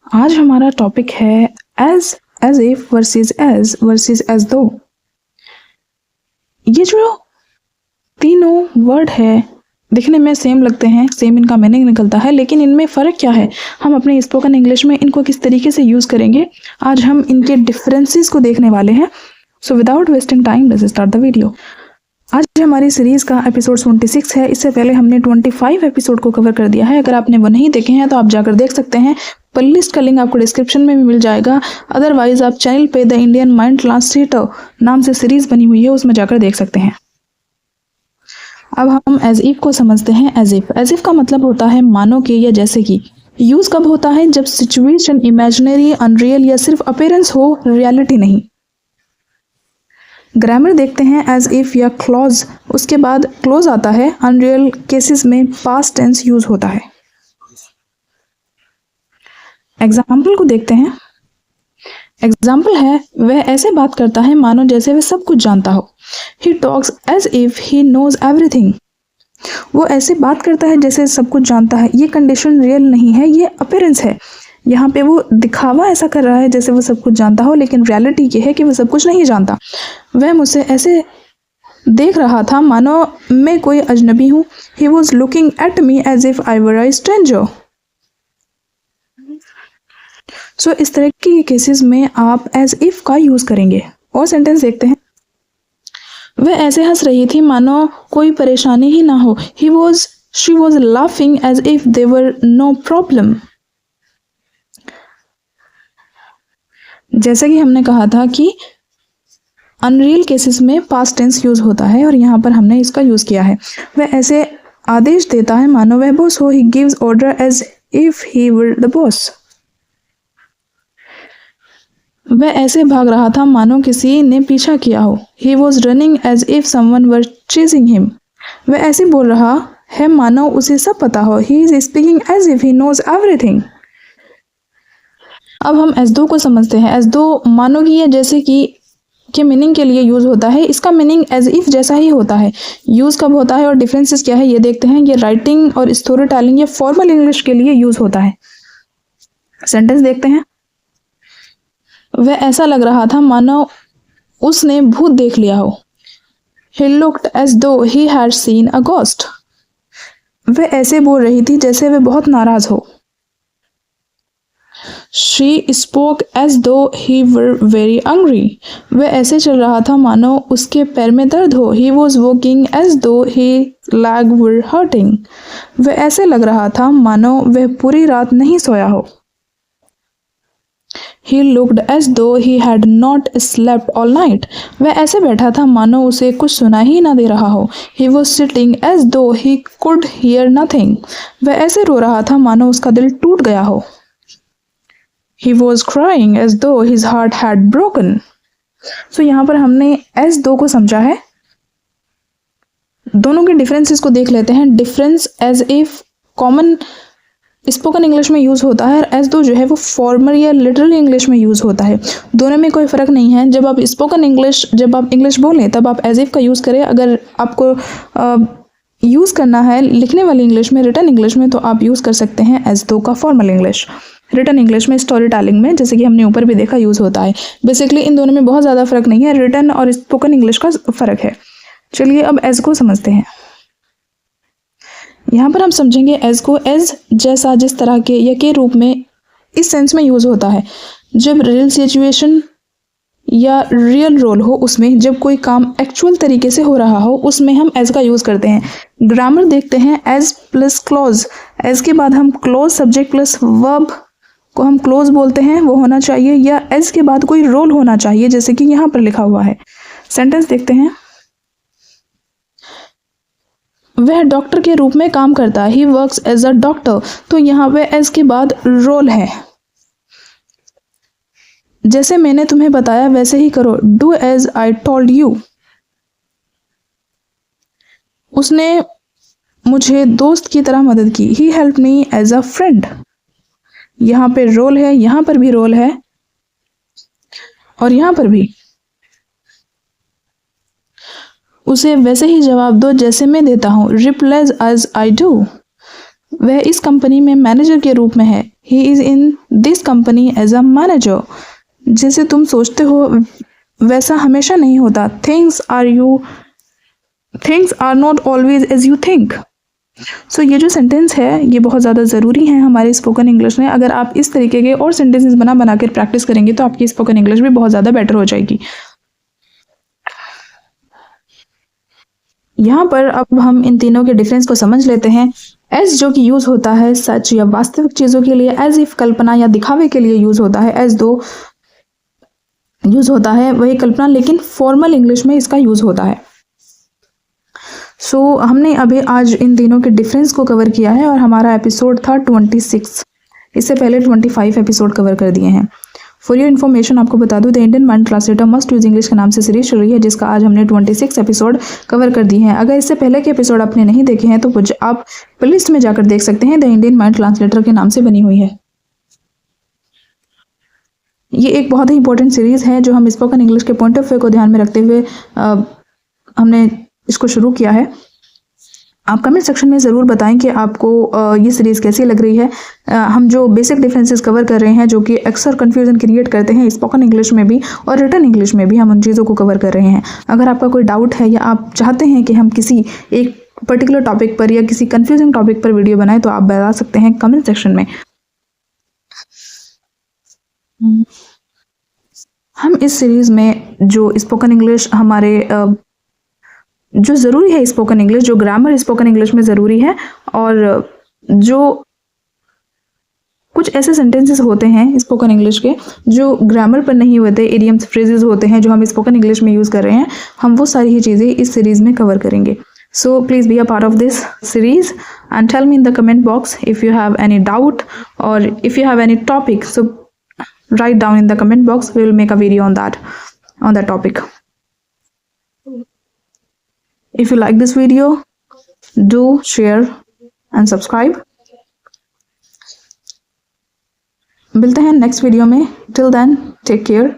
आज हमारा टॉपिक है एज इफ वर्सेस एज दो। ये जो तीनों वर्ड है दिखने में सेम लगते हैं, सेम इनका मीनिंग निकलता है, लेकिन इनमें फ़र्क क्या है, हम अपने स्पोकन इंग्लिश में इनको किस तरीके से यूज़ करेंगे, आज हम इनके डिफरेंसेस को देखने वाले हैं। So without wasting time let's start the video. आज हमारी सीरीज़ का एपिसोड 26 है। इससे पहले हमने 25 एपिसोड को कवर कर दिया है। अगर आपने वो नहीं देखे हैं तो आप जाकर देख सकते हैं। प्लेलिस्ट का लिंक आपको डिस्क्रिप्शन में भी मिल जाएगा। अदरवाइज आप चैनल पे द इंडियन माइंड ट्रांसलेटर नाम से सीरीज़ बनी हुई है, उसमें जाकर देख सकते हैं। अब हम एज इफ को समझते हैं। एज इफ का मतलब होता है मानो कि या जैसे कि। यूज़ कब होता है? जब सिचुएशन इमेजिनरी, अनरियल या सिर्फ अपीयरेंस हो, रियलिटी नहीं। ग्रामर देखते हैं। एज इफ या क्लॉज, उसके बाद क्लोज आता है। अनरियल केसेस में पास्ट टेंस यूज होता है। एग्जाम्पल को देखते हैं। एग्जाम्पल है, वह ऐसे बात करता है मानो जैसे वह सब कुछ जानता हो। He talks as if he knows everything. वो ऐसे बात करता है जैसे सब कुछ जानता है। ये कंडीशन रियल नहीं है, ये अपीयरेंस है। यहाँ पे वो दिखावा ऐसा कर रहा है जैसे वो सब कुछ जानता हो, लेकिन रियलिटी ये है कि वो सब कुछ नहीं जानता। वह मुझसे ऐसे देख रहा था मानो मैं कोई अजनबी हूँ। He was looking at me as if I were a stranger. So इस तरह के केसेस में आप एज इफ का यूज करेंगे। और सेंटेंस देखते हैं। वह ऐसे हंस रही थी मानो कोई परेशानी ही ना हो। She was laughing as if there were no problem. जैसे कि हमने कहा था कि अनरियल केसेस में पास्ट टेंस यूज होता है और यहाँ पर हमने इसका यूज किया है। वह ऐसे आदेश देता है मानो वह बॉस हो। He gives order as if he were the boss. वह ऐसे भाग रहा था मानो किसी ने पीछा किया हो। He was running as if someone were chasing him. वह ऐसे बोल रहा है मानो उसे सब पता हो। He is speaking as if he knows everything. अब हम एज दो को समझते हैं। एज दो मानो कि या जैसे कि के मीनिंग के लिए यूज होता है। इसका मीनिंग एज इफ जैसा ही होता है। यूज कब होता है और डिफरेंसेस क्या है ये देखते हैं। ये राइटिंग और स्टोरी टेलिंग या फॉर्मल इंग्लिश के लिए यूज होता है। सेंटेंस देखते हैं। वह ऐसा लग रहा था मानो उसने भूत देख लिया हो। He looked as though he had seen a ghost. वह ऐसे बोल रही थी जैसे वह बहुत नाराज हो। She spoke as though he were very angry. वह ऐसे चल रहा था मानो उसके पैर में दर्द हो। He was walking as though his leg were hurting. वह ऐसे लग रहा था मानो वह पूरी रात नहीं सोया हो। He looked as though he had not slept all night. वह ऐसे बैठा था मानो उसे कुछ सुना ही ना दे रहा हो। He was sitting as though he could hear nothing. वह ऐसे रो रहा था मानो उसका दिल टूट गया हो। He was crying as though his heart had broken. So यहाँ पर हमने as दो को समझा है। दोनों के डिफरेंसेस को देख लेते हैं। Difference as if common spoken English में यूज़ होता है। एज दो जो है वो फॉर्मल या लिटरल इंग्लिश में यूज़ होता है। दोनों में कोई फ़र्क नहीं है। जब आप इंग्लिश बोलें तब आप एज इफ का यूज़ करें। अगर आपको यूज़ करना है लिखने वाली इंग्लिश में, रिटन इंग्लिश में, तो आप यूज़ कर सकते हैं एज दो का फॉर्मल इंग्लिश। रिटन इंग्लिश में, स्टोरी टेलिंग में, जैसे कि हमने ऊपर भी देखा, यूज़ होता है। बेसिकली इन दोनों में बहुत ज़्यादा फ़र्क नहीं है। रिटन और स्पोकन इंग्लिश का फ़र्क है। चलिए अब एज को समझते हैं। यहाँ पर हम समझेंगे एज को एज जैसा, जिस तरह के या के रूप में, इस सेंस में यूज होता है जब रियल सिचुएशन या रियल रोल हो, उसमें जब कोई काम एक्चुअल तरीके से हो रहा हो, उसमें हम एज का यूज करते हैं। ग्रामर देखते हैं। As plus close. एज के बाद हम क्लोज सब्जेक्ट प्लस वर्ब को हम क्लोज बोलते हैं, वो होना चाहिए, या एज के बाद कोई रोल होना चाहिए जैसे कि यहाँ पर लिखा हुआ है। सेंटेंस देखते हैं। वह डॉक्टर के रूप में काम करता है। He works as a doctor. तो यहाँ पे एज के बाद रोल है। जैसे मैंने तुम्हें बताया वैसे ही करो। Do as I told you. उसने मुझे दोस्त की तरह मदद की। He help me as a friend. यहाँ पे रोल है, यहाँ पर भी रोल है और यहाँ पर भी। उसे वैसे ही जवाब दो जैसे मैं देता हूँ। Reply as I do. वह इस कंपनी में मैनेजर के रूप में है। He is in this company as a manager. जैसे तुम सोचते हो वैसा हमेशा नहीं होता। Things are not always as you think. So ये जो सेंटेंस है ये बहुत ज़्यादा ज़रूरी है हमारे स्पोकन इंग्लिश में। अगर आप इस तरीके के और सेंटेंसेस बना बना कर प्रैक्टिस करेंगे तो आपकी स्पोकन इंग्लिश भी बहुत ज़्यादा बेटर हो जाएगी। यहाँ पर अब हम इन तीनों के डिफरेंस को समझ लेते हैं। एज जो कि यूज़ होता है सच या वास्तविक चीज़ों के लिए, एज इफ कल्पना या दिखावे के लिए यूज़ होता है, एज दो यूज़ होता है वही कल्पना, लेकिन फॉर्मल इंग्लिश में इसका यूज़ होता है। हमने अभी आज इन तीनों के डिफरेंस को कवर किया है और हमारा एपिसोड था 26। इससे पहले 25 एपिसोड कवर कर दिए हैं। फॉर योर इन्फॉर्मेशन आपको बता दूं, the Indian mind translator must use English के नाम से सीरीज चल रही है, जिसका आज हमने 26 एपिसोड कवर कर दिए हैं। अगर इससे पहले के एपिसोड आपने नहीं देखे हैं तो आप प्लेलिस्ट में जाकर देख सकते हैं। द इंडियन माइंड ट्रांसलेटर के नाम से बनी हुई है। ये एक बहुत ही इंपॉर्टेंट सीरीज़ है जो हम स्पोकन इंग्लिश के पॉइंट ऑफ व्यू को ध्यान में रखते हुए हमने इसको शुरू किया है। आप कमेंट सेक्शन में ज़रूर बताएं कि आपको ये सीरीज़ कैसी लग रही है। हम जो बेसिक डिफरेंसेस कवर कर रहे हैं जो कि अक्सर कन्फ्यूज़न क्रिएट करते हैं स्पोकन इंग्लिश में भी और रिटन इंग्लिश में भी, हम उन चीज़ों को कवर कर रहे हैं। अगर आपका कोई डाउट है या आप चाहते हैं कि हम किसी एक पर्टिकुलर टॉपिक पर या किसी कन्फ्यूजिंग टॉपिक पर वीडियो बनाएं तो आप बता सकते हैं कमेंट सेक्शन में। हम इस सीरीज़ में जो स्पोकन इंग्लिश हमारे जो ज़रूरी है स्पोकन इंग्लिश, जो ग्रामर स्पोकन इंग्लिश में ज़रूरी है, और जो कुछ ऐसे सेंटेंसेस होते हैं स्पोकन इंग्लिश के जो ग्रामर पर नहीं होते, इडियम्स फ्रेजेस होते हैं जो हम स्पोकन इंग्लिश में यूज़ कर रहे हैं, हम वो सारी ही चीज़ें इस सीरीज़ में कवर करेंगे। So please be a part of this series and tell me in the comment box if you have any doubt और if you have any topic, so write down in the comment box. We will make a video on that topic. If you like this video, do share and subscribe. मिलते हैं next video में। Till then take care.